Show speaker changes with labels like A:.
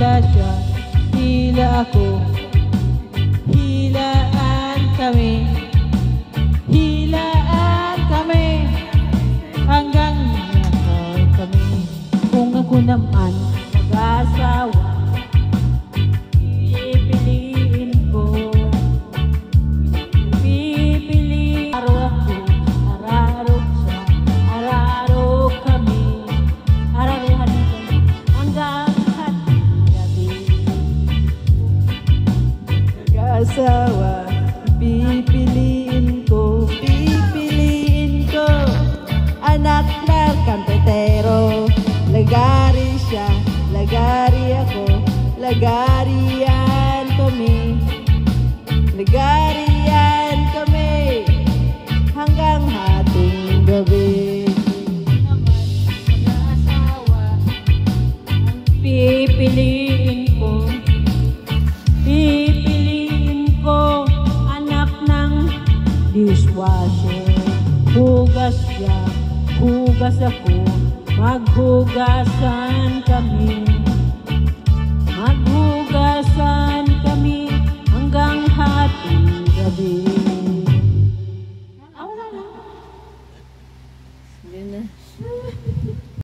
A: Hila siya, hila ako, hilaan kami, hilaan kami, hanggang nakay kami. Kung ako naman mag-asawa, pipiliin ko, pipiliin araw ako, araro siya, araro kami, araruhan kami, hanggang hati-hati. Mag-asawa, pipiliin ko, anak na kampetero. Lagari siya, lagari ako, lagarian kami, lagarian kami, hanggang hating gabi. Mag-asawa, pipiliin ko, anak ng dishwasher. Hugas siya, hugas ako, maghugasan kami, maghugasan